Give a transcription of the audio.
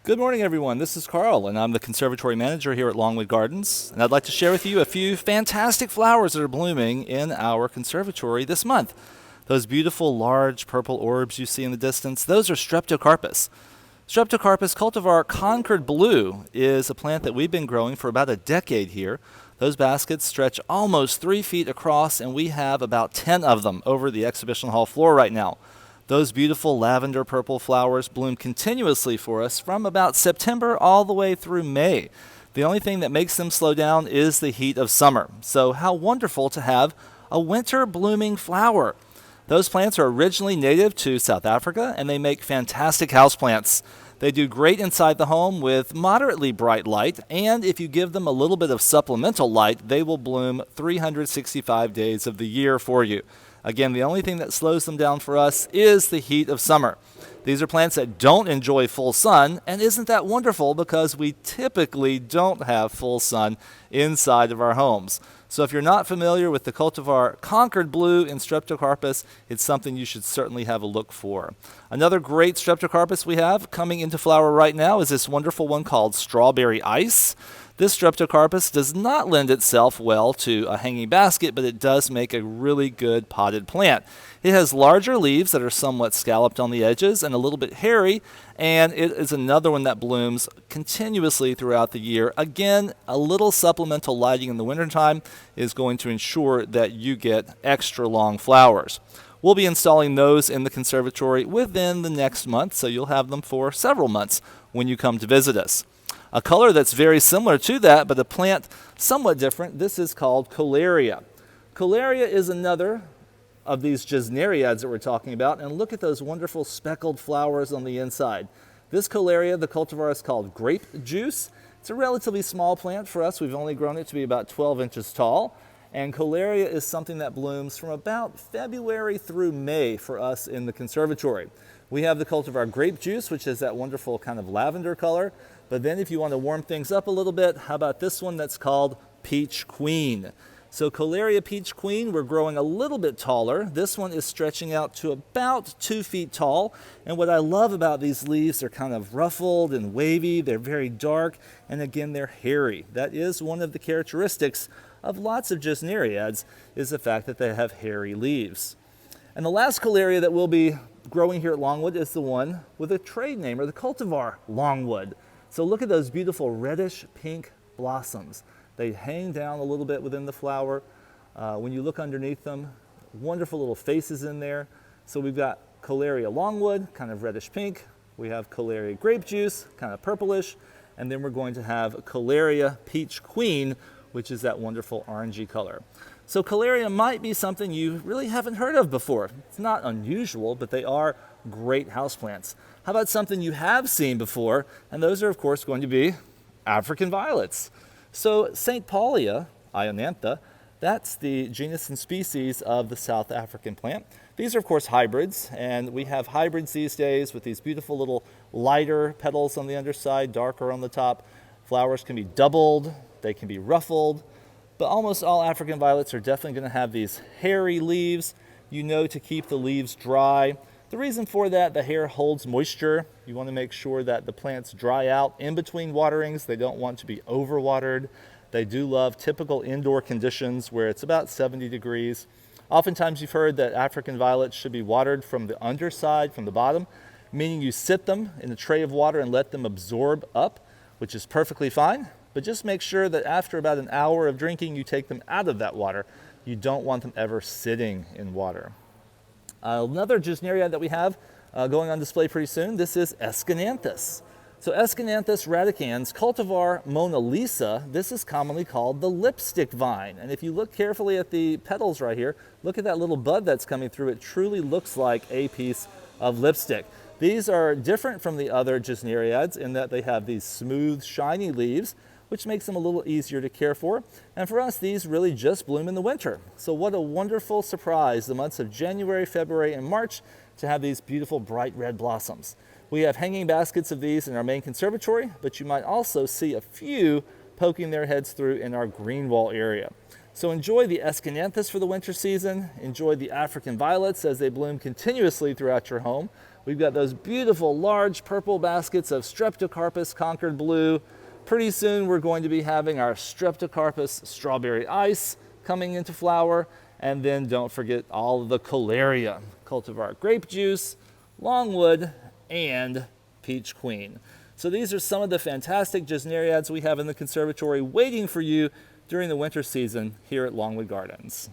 Good morning, everyone. This is Carl, and I'm the Conservatory Manager here at Longwood Gardens. And I'd like to share with you a few fantastic flowers that are blooming in our conservatory this month. Those beautiful large purple orbs you see in the distance, those are Streptocarpus. Streptocarpus cultivar Concord Blue is a plant that we've been growing for about a decade here. Those baskets stretch almost 3 feet across, and we have about 10 of them over the exhibition hall floor right now. Those beautiful lavender purple flowers bloom continuously for us from about September all the way through May. The only thing that makes them slow down is the heat of summer. So how wonderful to have a winter blooming flower. Those plants are originally native to South Africa, and they make fantastic houseplants. They do great inside the home with moderately bright light, and if you give them a little bit of supplemental light, they will bloom 365 days of the year for you. Again, the only thing that slows them down for us is the heat of summer. These are plants that don't enjoy full sun, and isn't that wonderful because we typically don't have full sun inside of our homes. So if you're not familiar with the cultivar Concord Blue in Streptocarpus, it's something you should certainly have a look for. Another great Streptocarpus we have coming into flower right now is this wonderful one called Strawberry Ice. This Streptocarpus does not lend itself well to a hanging basket, but it does make a really good potted plant. It has larger leaves that are somewhat scalloped on the edges and a little bit hairy, and it is another one that blooms continuously throughout the year. Again, a little supplemental lighting in the wintertime is going to ensure that you get extra long flowers. We'll be installing those in the conservatory within the next month, so you'll have them for several months when you come to visit us. A color that's very similar to that, but a plant somewhat different, this is called Calaria. Calaria is another of these Gesneriads that we're talking about, and look at those wonderful speckled flowers on the inside. This Calaria, the cultivar, is called Grape Juice. It's a relatively small plant for us. We've only grown it to be about 12 inches tall, and Calaria is something that blooms from about February through May for us in the conservatory. We have the cultivar Grape Juice, which is that wonderful kind of lavender color. But then if you want to warm things up a little bit, how about this one that's called Peach Queen? So Calaria Peach Queen, we're growing a little bit taller. This one is stretching out to about 2 feet tall. And what I love about these leaves, they're kind of ruffled and wavy. They're very dark. And again, they're hairy. That is one of the characteristics of lots of Gesneriads, is the fact that they have hairy leaves. And the last Calaria that we'll be growing here at Longwood is the one with a trade name, or the cultivar Longwood. So look at those beautiful reddish pink blossoms. They hang down a little bit within the flower. When you look underneath them, wonderful little faces in there. So we've got Calaria Longwood, kind of reddish pink. We have Calaria Grape Juice, kind of purplish. And then we're going to have Calaria Peach Queen, which is that wonderful orangey color. So Calaria might be something you really haven't heard of before. It's not unusual, but they are great houseplants. How about something you have seen before? And those are, of course, going to be African violets. So St. Paulia, Ionantha, that's the genus and species of the South African plant. These are, of course, hybrids, and we have hybrids these days with these beautiful little lighter petals on the underside, darker on the top. Flowers can be doubled, they can be ruffled, but almost all African violets are definitely going to have these hairy leaves. You know, to keep the leaves dry. The reason for that, the hair holds moisture. You want to make sure that the plants dry out in between waterings. They don't want to be overwatered. They do love typical indoor conditions where it's about 70 degrees. Oftentimes you've heard that African violets should be watered from the underside, from the bottom, meaning you sit them in a tray of water and let them absorb up, which is perfectly fine. But just make sure that after about an hour of drinking, you take them out of that water. You don't want them ever sitting in water. Another Gesneriad that we have going on display pretty soon, this is Escananthus. So Escananthus radicans, cultivar Mona Lisa, this is commonly called the lipstick vine. And if you look carefully at the petals right here, look at that little bud that's coming through. It truly looks like a piece of lipstick. These are different from the other Gesneriads in that they have these smooth, shiny leaves, which makes them a little easier to care for. And for us, these really just bloom in the winter. So what a wonderful surprise, the months of January, February, and March, to have these beautiful bright red blossoms. We have hanging baskets of these in our main conservatory, but you might also see a few poking their heads through in our green wall area. So enjoy the Escananthus for the winter season. Enjoy the African violets as they bloom continuously throughout your home. We've got those beautiful large purple baskets of Streptocarpus Concord Blue. Pretty soon we're going to be having our Streptocarpus Strawberry Ice coming into flower. And then don't forget all of the Calaria, cultivar Grape Juice, Longwood, and Peach Queen. So these are some of the fantastic Gesneriads we have in the conservatory waiting for you during the winter season here at Longwood Gardens.